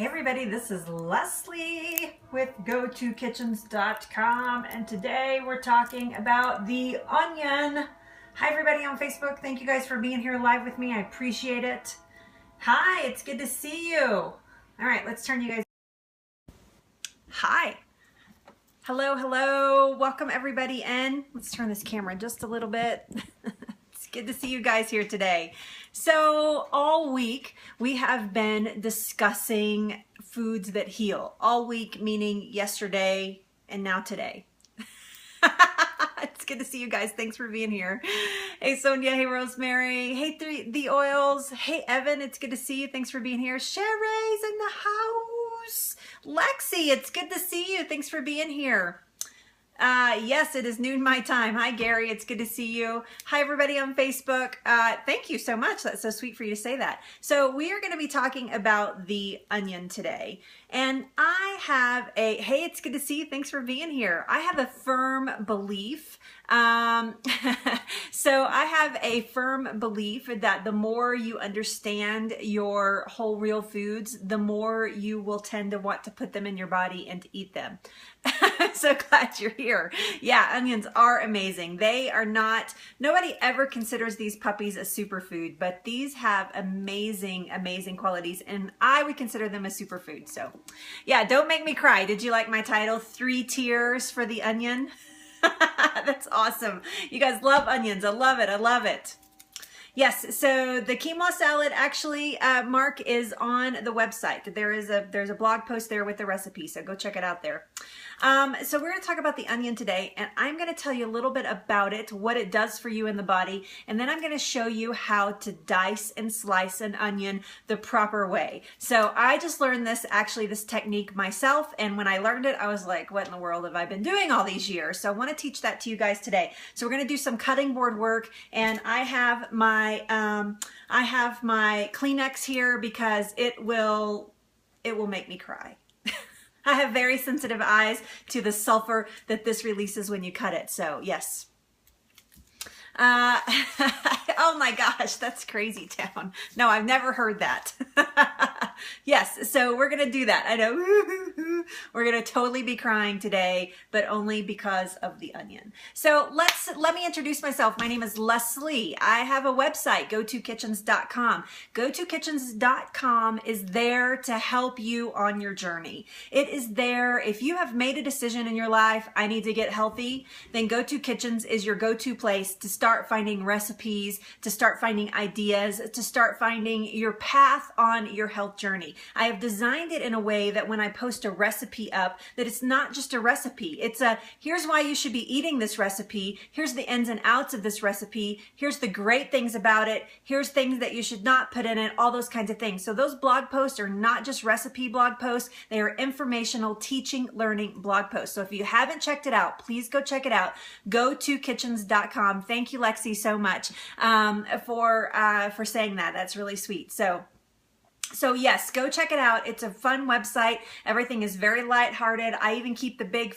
Hey everybody, this is Leslie with GoToKitchens.com, and today we're talking about the onion. Hi everybody on Facebook, thank you guys for being here live with me, I appreciate it. Hi, it's good to see you. All right, let's turn you guys. Hi. Hello, welcome everybody in. Let's turn this camera just a little bit. It's good to see you guys here today. So all week we have been discussing foods that heal. All week meaning yesterday and now today. It's good to see you guys. Thanks for being here. Hey Sonia, hey Rosemary, hey the Oils, hey Evan, it's good to see you. Thanks for being here. Sherry's in the house. Lexi, it's good to see you. Thanks for being here. Yes, it is noon my time. Hi, Gary. It's good to see you. Hi, everybody on Facebook. Thank you so much. That's so sweet for you to say that. So we are going to be talking about the onion today. And I have hey, it's good to see you. Thanks for being here. I have a firm belief. So I have a firm belief that the more you understand your whole real foods, the more you will tend to want to put them in your body and to eat them. I'm so glad you're here. Yeah, onions are amazing. They are not, nobody ever considers these puppies a superfood, but these have amazing, amazing qualities, and I would consider them a superfood. So yeah, don't make me cry. Did you like my title? 3 tears for the onion? That's awesome. You guys love onions. I love it. I love it. Yes, so the quinoa salad actually, Mark, is on the website. There's a blog post there with the recipe, so go check it out there. So we're going to talk about the onion today, and I'm going to tell you a little bit about it, what it does for you in the body, and then I'm going to show you how to dice and slice an onion the proper way. So I just learned this technique myself, and when I learned it, I was like, what in the world have I been doing all these years? So I want to teach that to you guys today. So we're going to do some cutting board work, and I have my Kleenex here because it will make me cry. I have very sensitive eyes to the sulfur that this releases when you cut it. So yes. Oh my gosh, that's crazy town. No, I've never heard that. Yes, so we're going to do that. I know we're going to totally be crying today, but only because of the onion. So let me introduce myself. My name is Leslie. I have a website, GoToKitchens.com. GoToKitchens.com is there to help you on your journey. It is there. If you have made a decision in your life, I need to get healthy, then GoToKitchens is your go-to place to start finding recipes, to start finding ideas, to start finding your path on your health journey. I have designed it in a way that when I post a recipe up, that it's not just a recipe. It's here's why you should be eating this recipe. Here's the ins and outs of this recipe. Here's the great things about it. Here's things that you should not put in it, all those kinds of things. So those blog posts are not just recipe blog posts. They are informational, teaching, learning blog posts. So if you haven't checked it out, please go check it out. GoToKitchens.com. Thank you, Lexi, so much for saying that. That's really sweet. So yes, go check it out. It's a fun website. Everything is very lighthearted. I even keep the big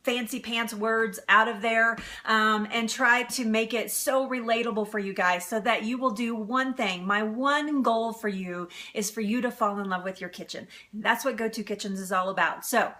fancy pants words out of there and try to make it so relatable for you guys so that you will do one thing. My one goal for you is for you to fall in love with your kitchen. And that's what Go To Kitchens is all about. So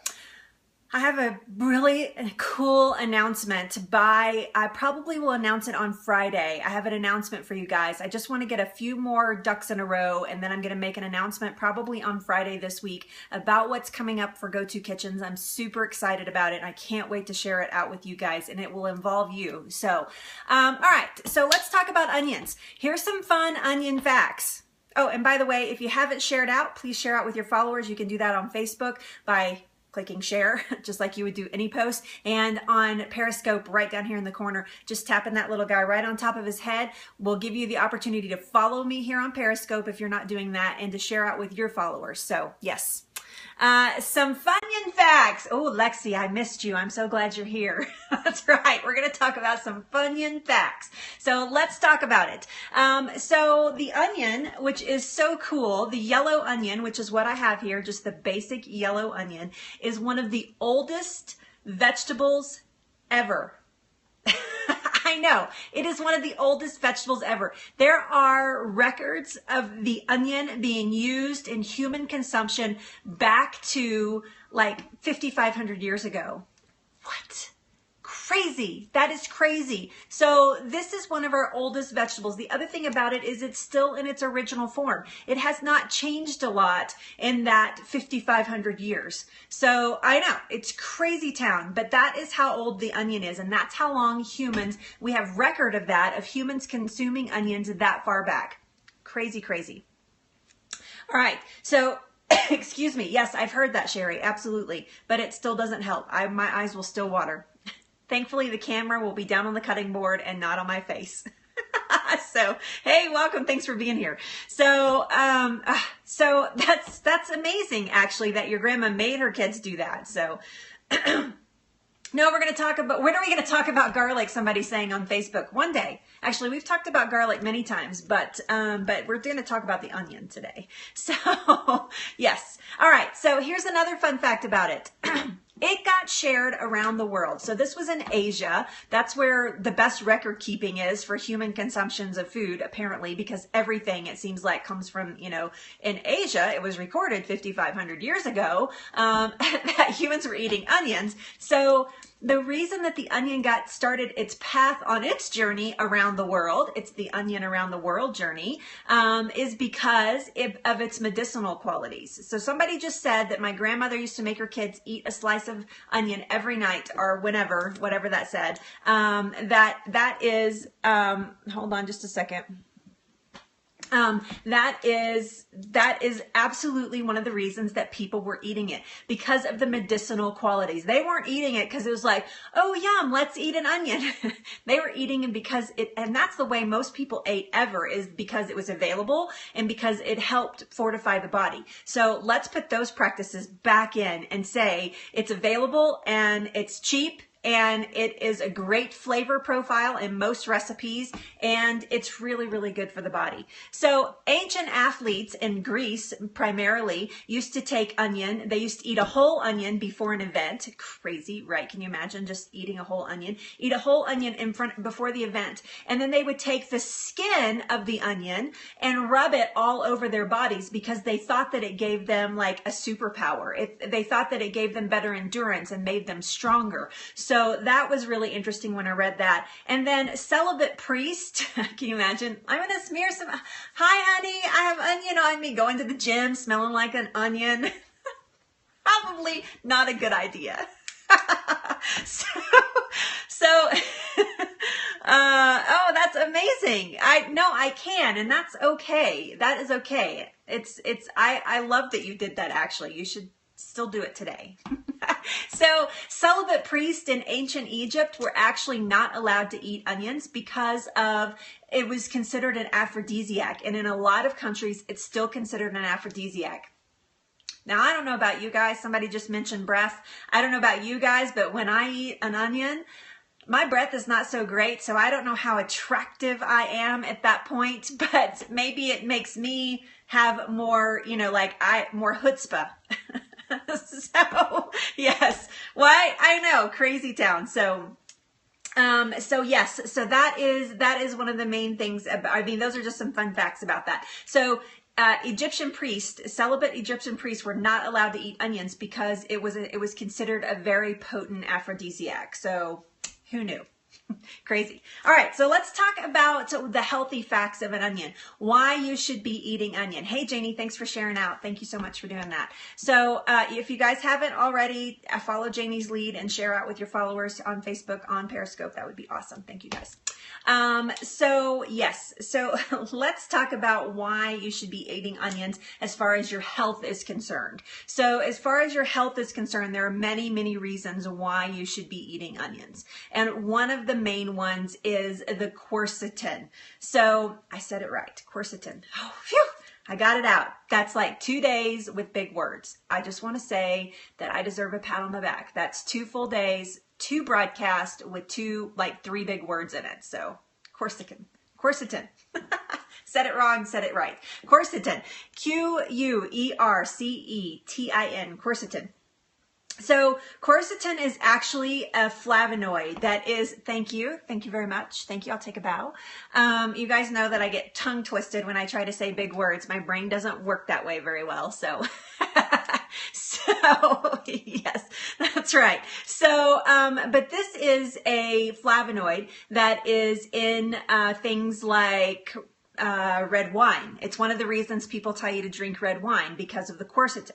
I have a really cool announcement I probably will announce it on Friday. I have an announcement for you guys. I just want to get a few more ducks in a row, and then I'm going to make an announcement probably on Friday this week about what's coming up for Go To Kitchens. I'm super excited about it, and I can't wait to share it out with you guys, and it will involve you. So, all right, so let's talk about onions. Here's some fun onion facts. Oh, and by the way, if you haven't shared out, please share out with your followers. You can do that on Facebook by clicking share, just like you would do any post, and on Periscope right down here in the corner, just tapping that little guy right on top of his head will give you the opportunity to follow me here on Periscope if you're not doing that, and to share out with your followers. So yes. Some Funyun facts. Oh, Lexi, I missed you. I'm so glad you're here. That's right. We're going to talk about some Funyun facts. So let's talk about it. So the onion, which is so cool, the yellow onion, which is what I have here, just the basic yellow onion, is one of the oldest vegetables ever. I know. It is one of the oldest vegetables ever. There are records of the onion being used in human consumption back to like 5,500 years ago. What? Crazy. That is crazy. So this is one of our oldest vegetables. The other thing about it is it's still in its original form. It has not changed a lot in that 5,500 years. So I know it's crazy town, but that is how old the onion is. And that's how long humans, we have record of that, of humans consuming onions that far back. Crazy, crazy. All right. So excuse me. Yes, I've heard that, Sherry. Absolutely. But it still doesn't help. My eyes will still water. Thankfully, the camera will be down on the cutting board and not on my face. So, hey, welcome. Thanks for being here. So that's amazing, actually, that your grandma made her kids do that. So, no, we're going to talk about, when are we going to talk about garlic? Somebody's saying on Facebook. One day. Actually, we've talked about garlic many times, but we're going to talk about the onion today. So, yes. All right. So here's another fun fact about it. It got shared around the world. So this was in Asia. That's where the best record keeping is for human consumptions of food, apparently, because everything, it seems like, comes from, you know, in Asia. It was recorded 5,500 years ago that humans were eating onions. So the reason that the onion got started its path on its journey around the world, it's the onion around the world journey, is because of its medicinal qualities. So somebody just said that my grandmother used to make her kids eat a slice of onion every night or whenever, whatever that said. That is, hold on just a second. That is absolutely one of the reasons that people were eating it, because of the medicinal qualities. They weren't eating it because it was like, oh yum, let's eat an onion. They were eating it because and that's the way most people ate ever, is because it was available and because it helped fortify the body. So let's put those practices back in and say it's available and it's cheap. And it is a great flavor profile in most recipes, and it's really, really good for the body. So ancient athletes in Greece primarily used to take onion. They used to eat a whole onion before an event. Crazy, right? Can you imagine just eating a whole onion? Eat a whole onion before the event. And then they would take the skin of the onion and rub it all over their bodies because they thought that it gave them like a superpower. They thought that it gave them better endurance and made them stronger. So that was really interesting when I read that. And then celibate priest, can you imagine? I'm going to smear some, hi honey, I have onion on me, going to the gym, smelling like an onion. Probably not a good idea. Oh, that's amazing. I can, and that's okay. That is okay. I love that you did that, actually. You should still do it today. So celibate priests in ancient Egypt were actually not allowed to eat onions because it was considered an aphrodisiac. And in a lot of countries, it's still considered an aphrodisiac. Now, I don't know about you guys. Somebody just mentioned breath. I don't know about you guys, but when I eat an onion, my breath is not so great. So I don't know how attractive I am at that point, but maybe it makes me have more, more chutzpah. So yes, well, I know, crazy town. So yes, so that is one of the main things. Those are just some fun facts about that. So celibate Egyptian priests were not allowed to eat onions because it was considered a very potent aphrodisiac. So who knew? Crazy. All right, so let's talk about the healthy facts of an onion. Why you should be eating onion. Hey, Janie, thanks for sharing out. Thank you so much for doing that. So if you guys haven't already, follow Janie's lead and share out with your followers on Facebook, on Periscope. That would be awesome. Thank you, guys. So let's talk about why you should be eating onions as far as your health is concerned. So as far as your health is concerned, there are many, many reasons why you should be eating onions. And one of the main ones is the quercetin. So I said it right, quercetin. Oh, phew. I got it out. That's like 2 days with big words. I just want to say that I deserve a pat on the back. That's 2 full days, 2 broadcasts with 3 big words in it. So quercetin. Said it wrong, said it right. Quercetin. Quercetin. Quercetin. So quercetin is actually a flavonoid that is, thank you very much. Thank you, I'll take a bow. You guys know that I get tongue twisted when I try to say big words. My brain doesn't work that way very well, so. So, yes, that's right. So, but this is a flavonoid that is in things like red wine. It's one of the reasons people tell you to drink red wine, because of the quercetin.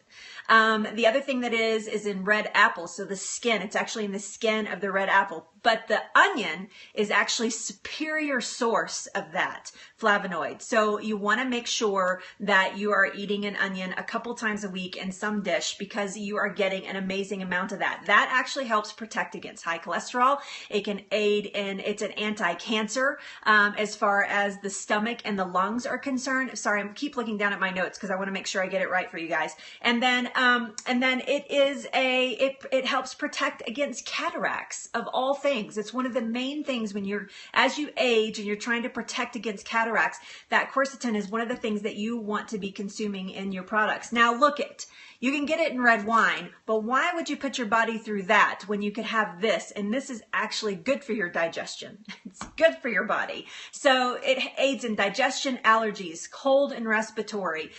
The other thing that is in red apples. So the skin, it's actually in the skin of the red apple. But the onion is actually superior source of that flavonoid. So you want to make sure that you are eating an onion a couple times a week in some dish, because you are getting an amazing amount of that. That actually helps protect against high cholesterol. It can aid in, it's an anti-cancer as far as the stomach and the lungs are concerned. Sorry, I keep looking down at my notes because I want to make sure I get it right for you guys. And then it helps protect against cataracts of all things. It's one of the main things when as you age and you're trying to protect against cataracts, that quercetin is one of the things that you want to be consuming in your products. Now look it. You can get it in red wine, but why would you put your body through that when you could have this? And this is actually good for your digestion. It's good for your body. So it aids in digestion, allergies, cold and respiratory,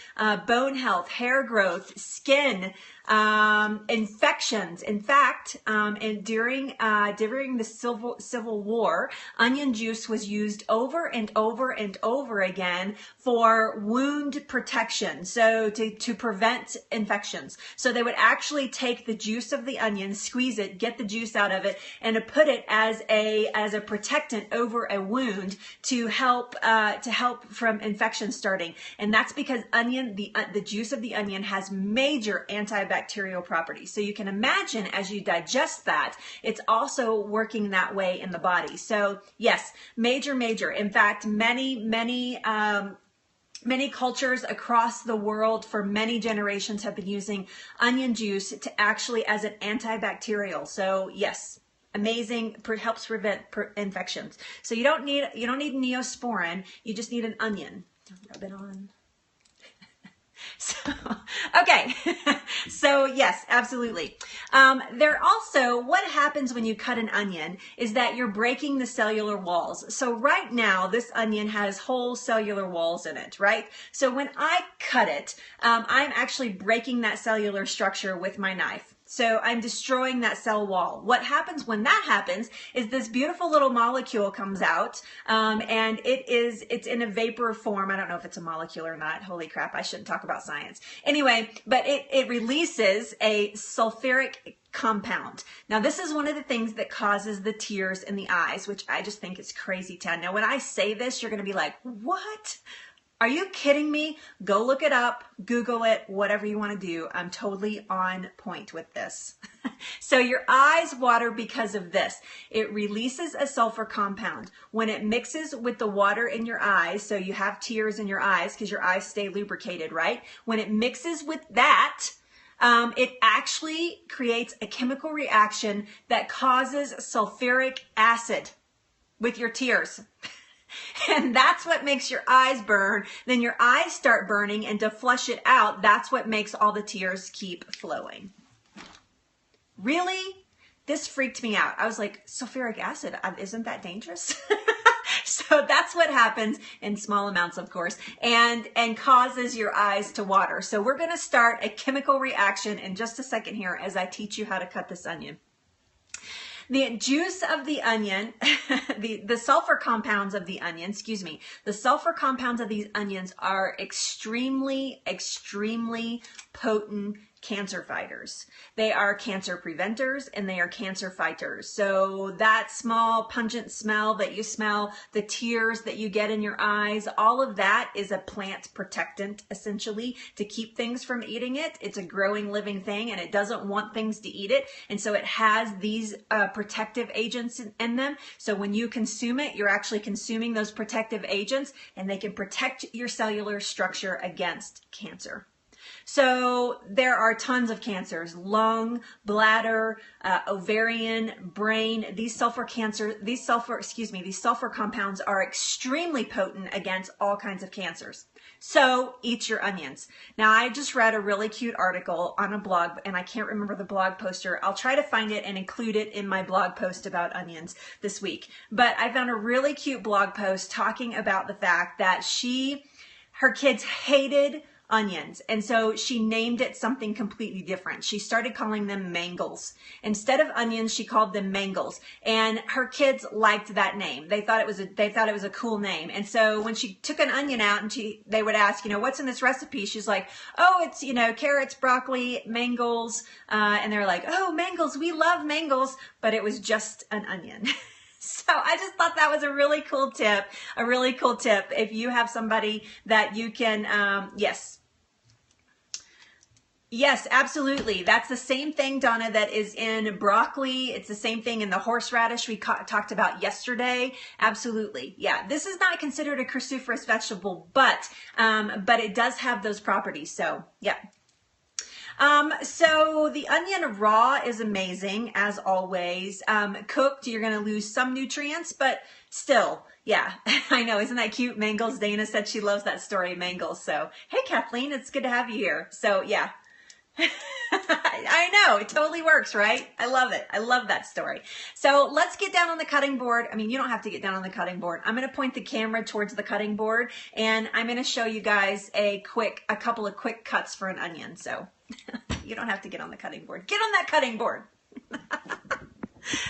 bone health, hair growth, skin, infections. In fact, during the Civil War, onion juice was used over and over and over again for wound protection. So to prevent infections. So they would actually take the juice of the onion, squeeze it, get the juice out of it, and to put it as a protectant over a wound to help from infection starting. And that's because the juice of the onion has major antibacterial properties. So you can imagine as you digest that, it's also working that way in the body. So yes, major. In fact, many cultures across the world for many generations have been using onion juice to actually as an antibacterial. So yes, amazing, helps prevent infections. So you don't need Neosporin, you just need an onion. Rub it on. So, okay, so yes, absolutely. What happens when you cut an onion is that you're breaking the cellular walls. So right now, this onion has whole cellular walls in it, right? So when I cut it, I'm actually breaking that cellular structure with my knife. So I'm destroying that cell wall. What happens when that happens is this beautiful little molecule comes out, and it's in a vapor form. I don't know if it's a molecule or not. Holy crap, I shouldn't talk about science. Anyway, but it releases a sulfuric compound. Now, this is one of the things that causes the tears in the eyes, which I just think is crazy town. Now, when I say this, you're going to be like, what? Are you kidding me? Go look it up, Google it, whatever you want to do. I'm totally on point with this. So your eyes water because of this. It releases a sulfur compound. When it mixes with the water in your eyes, so you have tears in your eyes because your eyes stay lubricated, right? When it mixes with that, it actually creates a chemical reaction that causes sulfuric acid with your tears. And that's what makes your eyes burn. Then your eyes start burning, and to flush it out, that's what makes all the tears keep flowing. Really? This freaked me out. I was like, sulfuric acid, isn't that dangerous? So that's what happens in small amounts, of course, and causes your eyes to water. So we're going to start a chemical reaction in just a second here as I teach you how to cut this onion. The juice of the onion, the sulfur compounds of the onion, the sulfur compounds of these onions are extremely potent cancer fighters. They are cancer preventers and they are cancer fighters. So that small pungent smell that you smell, the tears that you get in your eyes, all of that is a plant protectant essentially to keep things from eating it. It's a growing living thing and it doesn't want things to eat it. And so it has these protective agents in them. So when you consume it, you're actually consuming those protective agents and they can protect your cellular structure against cancer. So there are tons of cancers: lung, bladder, ovarian, brain. These sulfur compounds are extremely potent against all kinds of cancers. So eat your onions. Now, I just read a really cute article on a blog, and I can't remember the blog poster. I'll try to find it and include it in my blog post about onions this week. But I found a really cute blog post talking about the fact that her kids hated onions, and so she named it something completely different. She started calling them mangles. Instead of onions, she called them mangles, and her kids liked that name. They thought it was a cool name. And so when she took an onion out and they would ask, what's in this recipe? She's like, oh, it's carrots, broccoli, mangles, and they're like, oh, mangles, we love mangles, but it was just an onion. So I just thought that was a really cool tip, if you have somebody that you can, Yes, absolutely. That's the same thing, Donna, that is in broccoli. It's the same thing in the horseradish we talked about yesterday. Absolutely. Yeah, this is not considered a cruciferous vegetable, but it does have those properties. So, yeah. So the onion raw is amazing, as always. Cooked, you're going to lose some nutrients, but still, yeah, I know. Isn't that cute? Mangles. Dana said she loves that story, Mangles. So, hey, Kathleen, it's good to have you here. So, yeah. I know, it totally works, right? I love it. I love that story. So let's get down on the cutting board. I mean, you don't have to get down on the cutting board. I'm going to point the camera towards the cutting board, and I'm going to show you guys a couple of quick cuts for an onion. So you don't have to get on the cutting board. Get on that cutting board.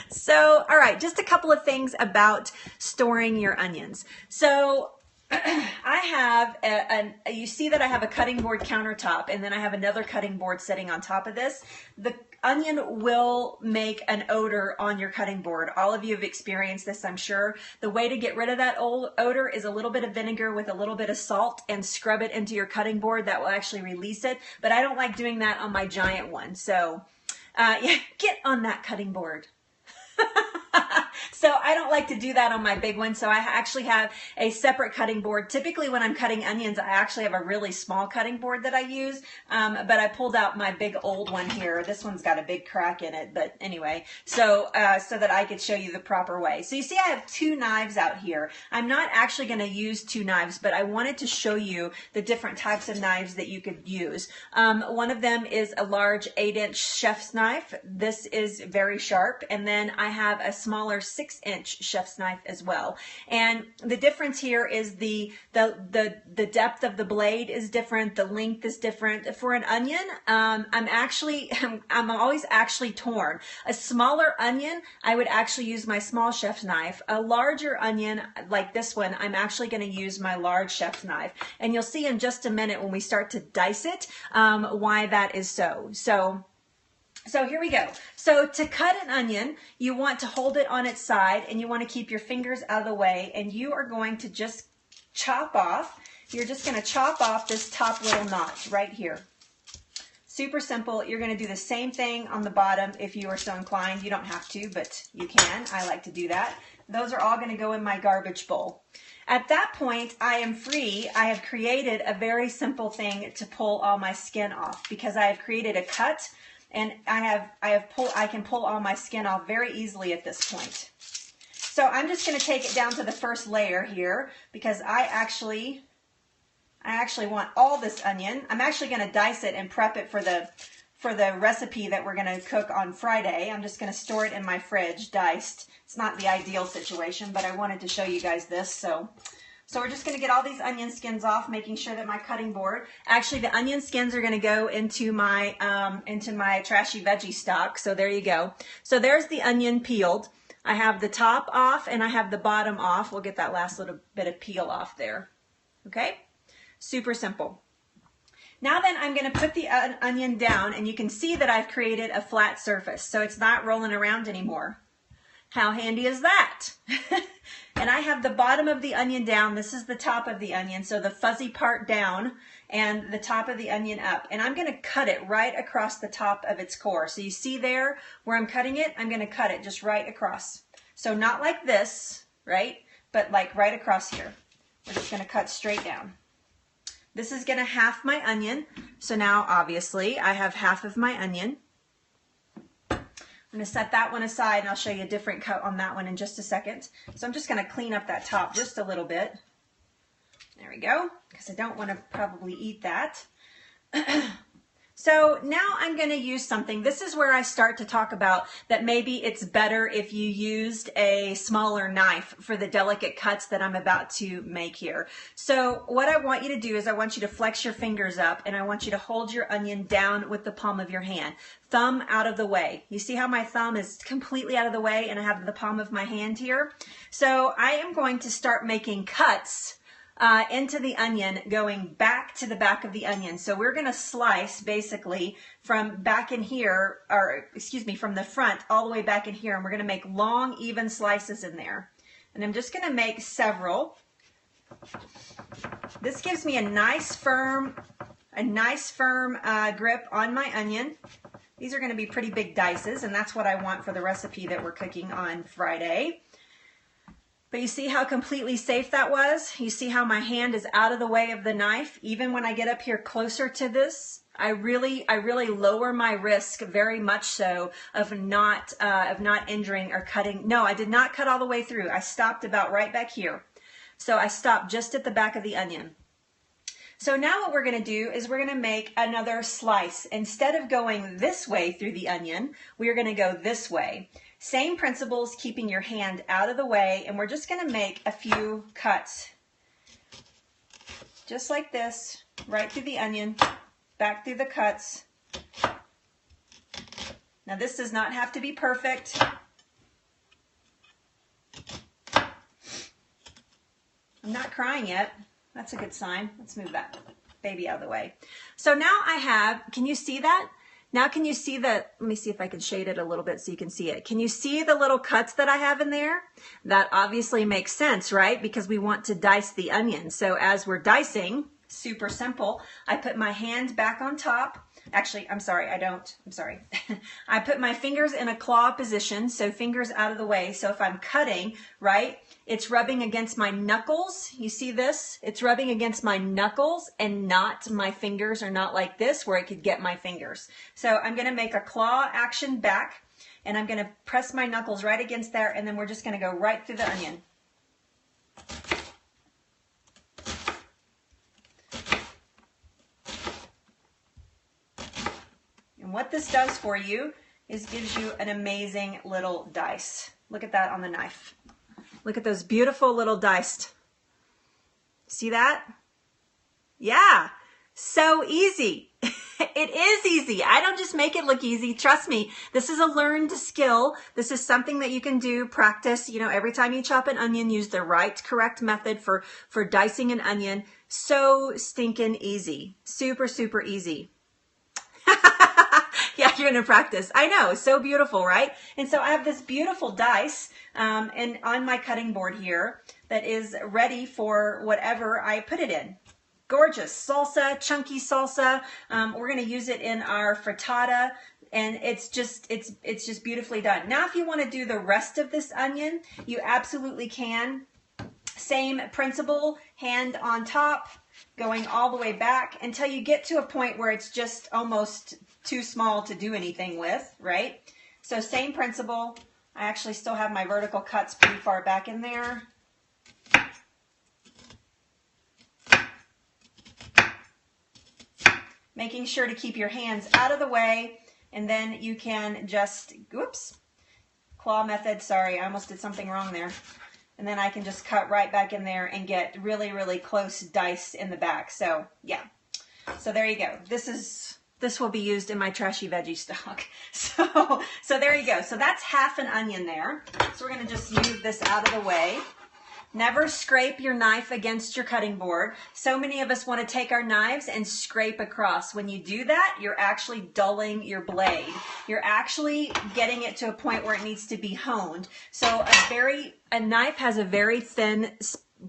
So, all right, just a couple of things about storing your onions. So I have you see that I have a cutting board countertop, and then I have another cutting board sitting on top of this. The onion will make an odor on your cutting board. All of you have experienced this, I'm sure. The way to get rid of that old odor is a little bit of vinegar with a little bit of salt and scrub it into your cutting board. That will actually release it, but I don't like doing that on my giant one. So yeah, get on that cutting board. So I don't like to do that on my big one. So I actually have a separate cutting board. Typically when I'm cutting onions, I actually have a really small cutting board that I use. But I pulled out my big old one here. This one's got a big crack in it. But anyway, so that I could show you the proper way. So you see I have two knives out here. I'm not actually going to use two knives, but I wanted to show you the different types of knives that you could use. One of them is a large 8-inch chef's knife. This is very sharp. And then I have a smaller 6-inch chef's knife as well. And the difference here is the depth of the blade is different. The length is different. For an onion, I'm always actually torn. A smaller onion, I would actually use my small chef's knife. A larger onion like this one, I'm actually going to use my large chef's knife. And you'll see in just a minute when we start to dice it, why that is so. So here we go. So to cut an onion, you want to hold it on its side, and you want to keep your fingers out of the way, and you are going to just chop off. You're just going to chop off this top little notch right here. Super simple. You're going to do the same thing on the bottom if you are so inclined. You don't have to, but you can. I like to do that. Those are all going to go in my garbage bowl. At that point, I am free. I have created a very simple thing to pull all my skin off, because I have created a cut. And I can pull all my skin off very easily at this point. So I'm just going to take it down to the first layer here, because I actually want all this onion. I'm actually going to dice it and prep it for the recipe that we're going to cook on Friday. I'm just going to store it in my fridge diced. It's not the ideal situation, but I wanted to show you guys this. So we're just going to get all these onion skins off, making sure that my cutting board, actually the onion skins are going to go into my trashy veggie stock. So there you go. So there's the onion peeled. I have the top off and I have the bottom off. We'll get that last little bit of peel off there. Okay? Super simple. Now then, I'm going to put the onion down, and you can see that I've created a flat surface, so it's not rolling around anymore. How handy is that? And I have the bottom of the onion down. This is the top of the onion, so the fuzzy part down and the top of the onion up. And I'm going to cut it right across the top of its core. So you see there where I'm cutting it? I'm going to cut it just right across. So not like this, right? But like right across here. We're just going to cut straight down. This is going to half my onion. So now obviously I have half of my onion. I'm going to set that one aside, and I'll show you a different cut on that one in just a second. So I'm just going to clean up that top just a little bit. There we go, because I don't want to probably eat that. So now I'm going to use something. This is where I start to talk about that maybe it's better if you used a smaller knife for the delicate cuts that I'm about to make here. So what I want you to do is I want you to flex your fingers up, and I want you to hold your onion down with the palm of your hand. Thumb out of the way. You see how my thumb is completely out of the way and I have the palm of my hand here? So I am going to start making cuts into the onion, going back to the back of the onion. So we're going to slice basically from back in here, or excuse me, from the front all the way back in here, and we're going to make long, even slices in there. And I'm just going to make several. This gives me a nice firm grip on my onion. These are going to be pretty big dices, and that's what I want for the recipe that we're cooking on Friday. But you see how completely safe that was? You see how my hand is out of the way of the knife? Even when I get up here closer to this, I really lower my risk very much so of not injuring or cutting. No, I did not cut all the way through. I stopped about right back here. So I stopped just at the back of the onion. So now what we're going to do is we're going to make another slice. Instead of going this way through the onion, we are going to go this way. Same principles, keeping your hand out of the way, and we're just going to make a few cuts. Just like this, right through the onion, back through the cuts. Now this does not have to be perfect. I'm not crying yet. That's a good sign. Let's move that baby out of the way. So now I have, can you see that? Now can you see that? Let me see if I can shade it a little bit so you can see it. Can you see the little cuts that I have in there? That obviously makes sense, right? Because we want to dice the onion. So as we're dicing, super simple, I put my hand back on top. Actually, I'm sorry, I don't. I'm sorry. I put my fingers in a claw position, so fingers out of the way. So if I'm cutting, right, it's rubbing against my knuckles. You see this? It's rubbing against my knuckles and not my fingers, or not like this where it could get my fingers. So I'm going to make a claw action back, and I'm going to press my knuckles right against there, and then we're just going to go right through the onion. And what this does for you is gives you an amazing little dice. Look at that on the knife. Look at those beautiful little diced. See that? Yeah, so easy. It is easy. I don't just make it look easy. Trust me, this is a learned skill. This is something that you can do, practice. You know, every time you chop an onion, use the right, correct method for dicing an onion. So stinking easy. Super, super easy. Yeah, you're going to practice. I know, so beautiful, right? And so I have this beautiful dice and on my cutting board here that is ready for whatever I put it in. Gorgeous salsa, chunky salsa. We're going to use it in our frittata, and it's just beautifully done. Now, if you want to do the rest of this onion, you absolutely can. Same principle, hand on top, going all the way back until you get to a point where it's just almost too small to do anything with, right? So same principle. I actually still have my vertical cuts pretty far back in there. Making sure to keep your hands out of the way, and then you can just, whoops, claw method, sorry, I almost did something wrong there. And then I can just cut right back in there and get really, really close dice in the back. So yeah, so there you go. This will be used in my trashy veggie stock. So there you go. So that's half an onion there. So we're going to just move this out of the way. Never scrape your knife against your cutting board. So many of us want to take our knives and scrape across. When you do that, you're actually dulling your blade. You're actually getting it to a point where it needs to be honed. So a knife has a very thin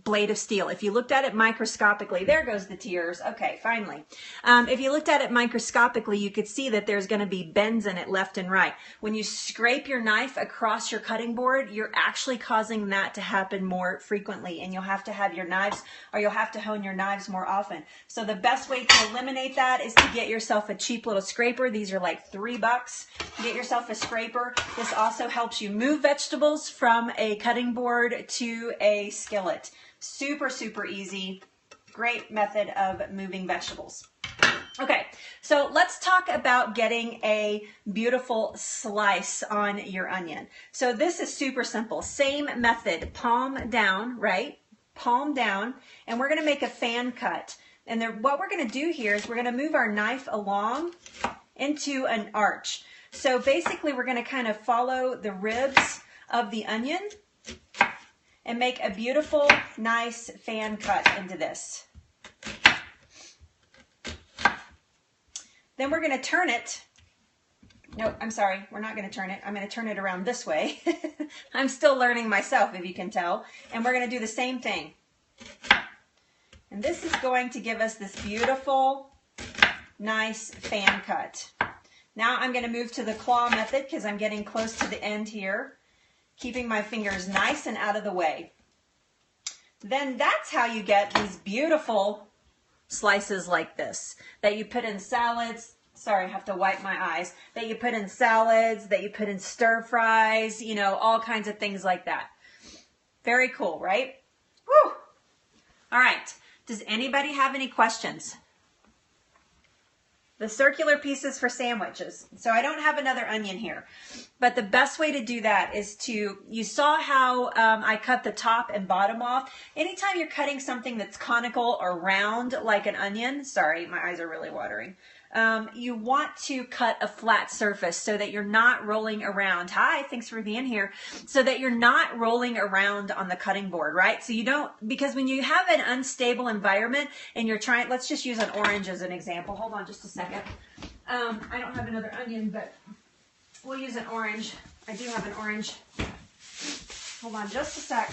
blade of steel. If you looked at it microscopically, there goes the tears. Okay, finally. If you looked at it microscopically, you could see that there's going to be bends in it left and right. When you scrape your knife across your cutting board, you're actually causing that to happen more frequently, and you'll have to have your knives, or you'll have to hone your knives more often. So the best way to eliminate that is to get yourself a cheap little scraper. These are like $3. Get yourself a scraper. This also helps you move vegetables from a cutting board to a skillet. Super, super easy. Great method of moving vegetables. Okay, so let's talk about getting a beautiful slice on your onion. So this is super simple. Same method, palm down, right? Palm down, and we're going to make a fan cut. And what we're going to do here is we're going to move our knife along into an arch. So basically we're going to kind of follow the ribs of the onion and make a beautiful, nice fan cut into this. Then we're going to turn it. No, I'm sorry. We're not going to turn it. I'm going to turn it around this way. I'm still learning myself, if you can tell. And we're going to do the same thing. And this is going to give us this beautiful, nice fan cut. Now I'm going to move to the claw method because I'm getting close to the end here, keeping my fingers nice and out of the way. Then that's how you get these beautiful slices like this that you put in salads. Sorry, I have to wipe my eyes. That you put in salads, that you put in stir fries, you know, all kinds of things like that. Very cool, right? Woo! All right. Does anybody have any questions? The circular pieces for sandwiches. So I don't have another onion here, but the best way to do that is you saw how I cut the top and bottom off. Anytime you're cutting something that's conical or round like an onion, sorry, my eyes are really watering. You want to cut a flat surface so that you're not rolling around. Hi, thanks for being here. So that you're not rolling around on the cutting board, right? So you don't, because when you have an unstable environment and you're trying, let's just use an orange as an example. Hold on just a second. I don't have another onion, but we'll use an orange. I do have an orange. Hold on just a sec.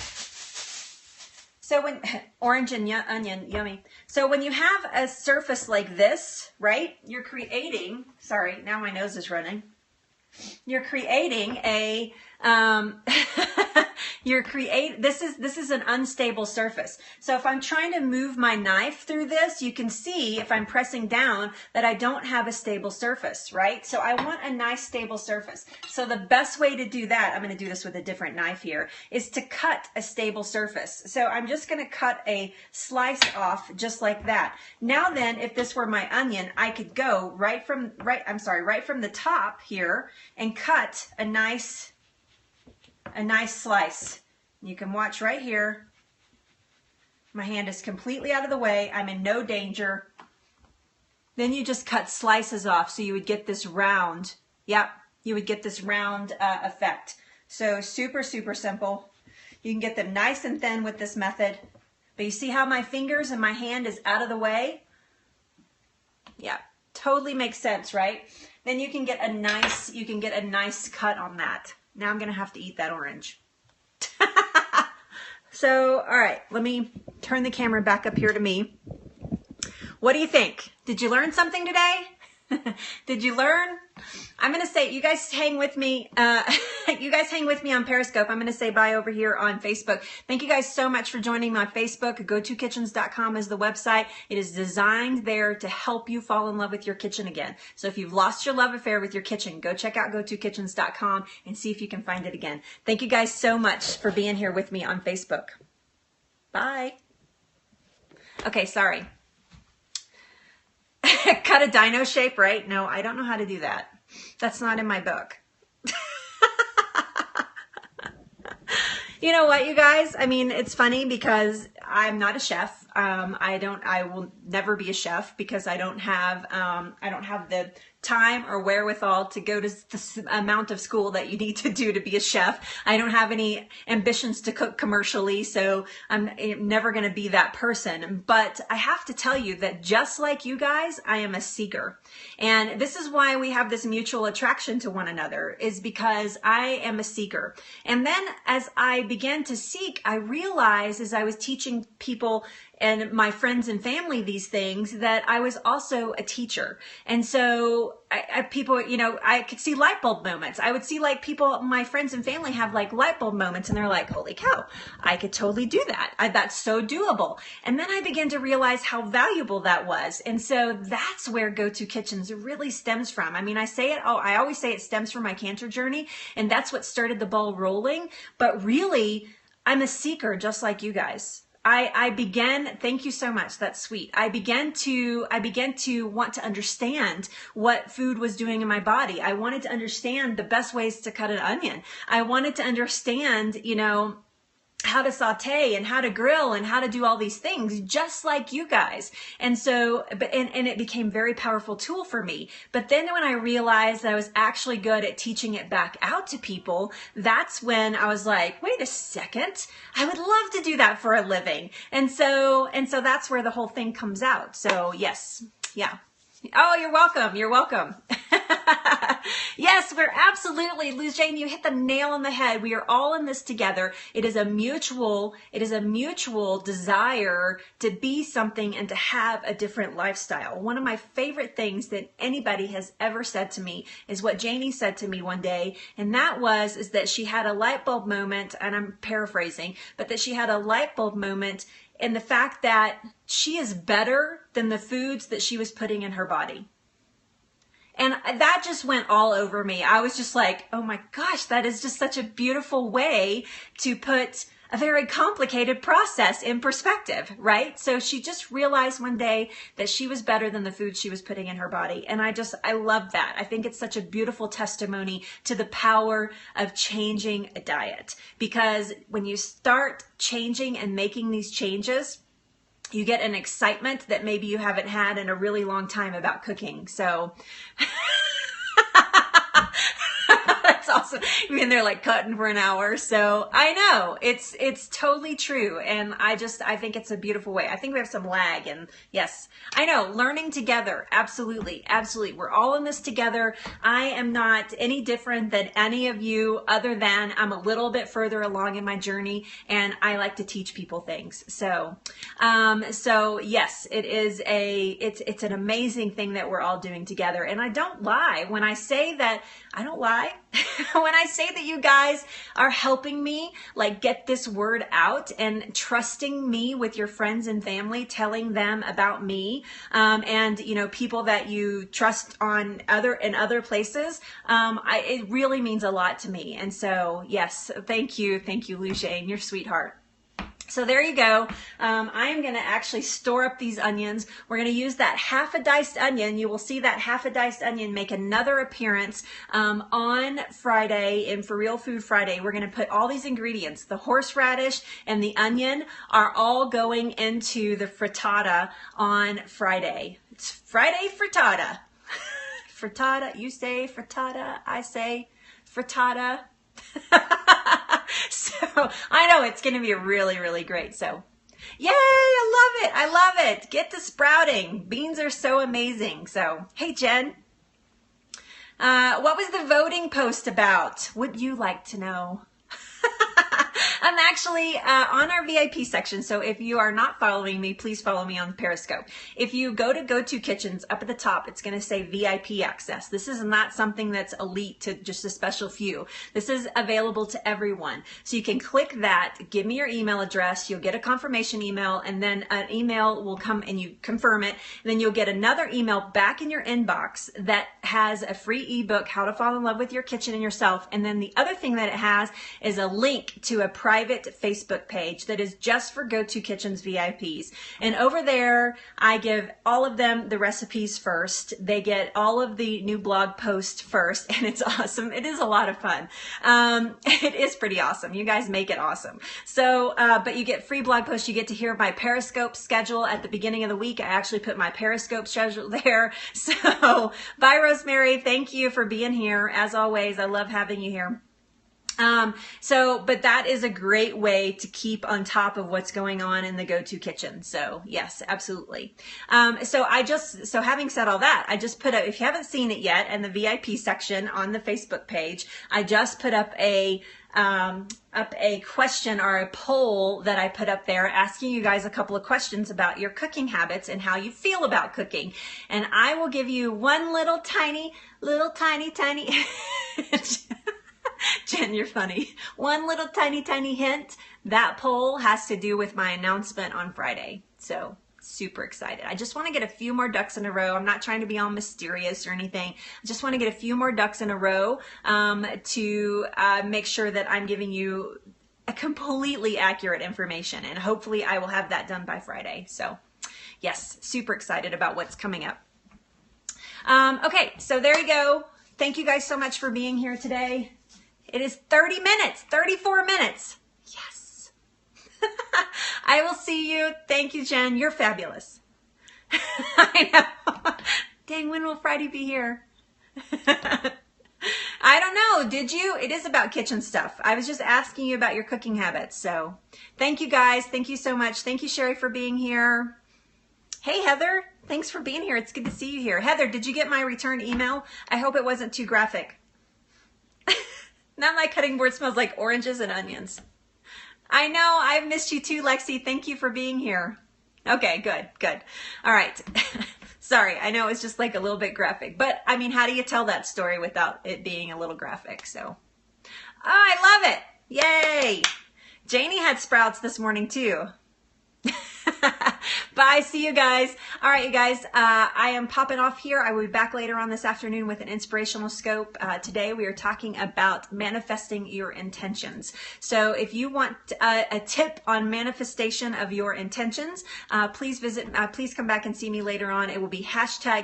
So when, orange and onion, yummy. So when you have a surface like this, right, you're creating, sorry, now my nose is running. You're creating a, this is an unstable surface. So if I'm trying to move my knife through this, you can see if I'm pressing down that I don't have a stable surface, right? So I want a nice stable surface. So the best way to do that, I'm going to do this with a different knife here, is to cut a stable surface. So I'm just going to cut a slice off just like that. Now then, if this were my onion, I could go right from the top here and cut a nice slice. You can watch right here. My hand is completely out of the way. I'm in no danger. Then you just cut slices off so you would get this round. Yep, you would get this round effect. So super, super simple. You can get them nice and thin with this method. But you see how my fingers and my hand is out of the way? Yeah, totally makes sense, right? Then you can get a nice cut on that. Now I'm going to have to eat that orange. So, all right, let me turn the camera back up here to me. What do you think? Did you learn something today? Did you learn? I'm going to say, you guys hang with me. You guys hang with me on Periscope. I'm going to say bye over here on Facebook. Thank you guys so much for joining my Facebook. GoToKitchens.com is the website. It is designed there to help you fall in love with your kitchen again. So if you've lost your love affair with your kitchen, go check out GoToKitchens.com and see if you can find it again. Thank you guys so much for being here with me on Facebook. Bye. Okay, sorry. Cut a dino shape, right? No, I don't know how to do that. That's not in my book. You know what, you guys? I mean, it's funny because I'm not a chef. I will never be a chef because I don't have the time or wherewithal to go to the amount of school that you need to do to be a chef. I don't have any ambitions to cook commercially, so I'm never going to be that person. But I have to tell you that just like you guys, I am a seeker. And this is why we have this mutual attraction to one another, is because I am a seeker. And then as I began to seek, I realized as I was teaching people and my friends and family these things that I was also a teacher. And so people, you know, I could see light bulb moments. I would see like people, my friends and family have like light bulb moments and they're like, holy cow, I could totally do that. That's so doable. And then I began to realize how valuable that was. And so that's where Go To Kitchens really stems from. I mean, I always say it stems from my cancer journey, and that's what started the ball rolling. But really, I'm a seeker just like you guys. I began, thank you so much. That's sweet. I began to want to understand what food was doing in my body. I wanted to understand the best ways to cut an onion. I wanted to understand, you know, how to saute and how to grill and how to do all these things just like you guys. And so, and it became a very powerful tool for me. But then when I realized that I was actually good at teaching it back out to people, that's when I was like, wait a second, I would love to do that for a living. And so that's where the whole thing comes out. So yes, yeah. Oh, you're welcome. You're welcome. Yes, we're absolutely, Luz Jane, you hit the nail on the head. We are all in this together. It is a mutual desire to be something and to have a different lifestyle. One of my favorite things that anybody has ever said to me is what Janie said to me one day. And that is that she had a light bulb moment, and I'm paraphrasing, but that she had a light bulb moment in the fact that she is better than the foods that she was putting in her body. And that just went all over me. I was just like, oh my gosh, that is just such a beautiful way to put a very complicated process in perspective, right? So she just realized one day that she was better than the food she was putting in her body. And I love that. I think it's such a beautiful testimony to the power of changing a diet. Because when you start changing and making these changes, you get an excitement that maybe you haven't had in a really long time about cooking. So that's awesome. I mean, they're like cutting for an hour. So I know it's totally true. And I think it's a beautiful way. I think we have some lag, and yes, I know, learning together. Absolutely. Absolutely. We're all in this together. I am not any different than any of you, other than I'm a little bit further along in my journey, and I like to teach people things. So yes, it's an amazing thing that we're all doing together. And I don't lie when I say that. I don't lie when I say that you guys are helping me like get this word out and trusting me with your friends and family, telling them about me, and you know, people that you trust in other places. It really means a lot to me. And so yes, thank you, Lou Jane, you're a sweetheart. So there you go. I am going to actually store up these onions. We're going to use that half a diced onion. You will see that half a diced onion make another appearance on Friday in For Real Food Friday. We're going to put all these ingredients, the horseradish and the onion, are all going into the frittata on Friday. It's Friday frittata. Frittata, you say frittata, I say frittata. So I know it's going to be really, really great. So yay, I love it. I love it. Get to sprouting. Beans are so amazing. So, hey, Jen, what was the voting post about? Would you like to know? I'm actually on our VIP section. So if you are not following me, please follow me on Periscope. If you go to Go To Kitchens, up at the top, it's going to say VIP access. This is not something that's elite to just a special few. This is available to everyone. So you can click that, give me your email address, you'll get a confirmation email, and then an email will come and you confirm it. And then you'll get another email back in your inbox that has a free ebook, How to Fall in Love with Your Kitchen and Yourself. And then the other thing that it has is a link to a private Facebook page that is just for Go To Kitchens VIPs. And over there, I give all of them the recipes first. They get all of the new blog posts first, and it's awesome. It is a lot of fun. It is pretty awesome. You guys make it awesome. So, but you get free blog posts. You get to hear my Periscope schedule at the beginning of the week. I actually put my Periscope schedule there. So, bye, Rosemary. Thank you for being here. As always, I love having you here. But that is a great way to keep on top of what's going on in the Go To Kitchen. So yes, absolutely. So having said all that, I just put up, if you haven't seen it yet, in the VIP section on the Facebook page, I just put up a question or a poll that I put up there asking you guys a couple of questions about your cooking habits and how you feel about cooking. And I will give you one little tiny Jen, you're funny. One little tiny hint. That poll has to do with my announcement on Friday. So super excited. I just want to get a few more ducks in a row. I'm not trying to be all mysterious or anything. I just want to get a few more ducks in a row to make sure that I'm giving you a completely accurate information. And hopefully I will have that done by Friday. So yes, super excited about what's coming up. Okay, so there you go. Thank you guys so much for being here today. It is 30 minutes, 34 minutes. Yes. I will see you. Thank you, Jen. You're fabulous. I know. Dang, when will Friday be here? I don't know. Did you? It is about kitchen stuff. I was just asking you about your cooking habits. So thank you guys. Thank you so much. Thank you, Sherry, for being here. Hey, Heather. Thanks for being here. It's good to see you here. Heather, did you get my return email? I hope it wasn't too graphic. Now my cutting board smells like oranges and onions. I know. I've missed you too, Lexi. Thank you for being here. Okay, good, good. All right. Sorry, I know it's just like a little bit graphic, but I mean, how do you tell that story without it being a little graphic? So, oh, I love it. Yay. Janie had sprouts this morning too. Bye. See you guys. All right, you guys, I am popping off here. I will be back later on this afternoon with an inspirational scope. Today we are talking about manifesting your intentions. So if you want a tip on manifestation of your intentions, please come back and see me later on. It will be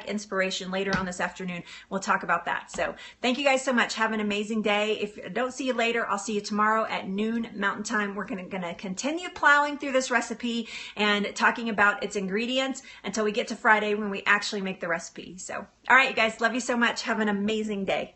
#inspiration later on this afternoon. We'll talk about that. So thank you guys so much. Have an amazing day. If I don't see you later, I'll see you tomorrow at noon Mountain Time. We're going to continue plowing through this recipe and talking about its ingredients until we get to Friday when we actually make the recipe. So, all right, you guys, love you so much. Have an amazing day.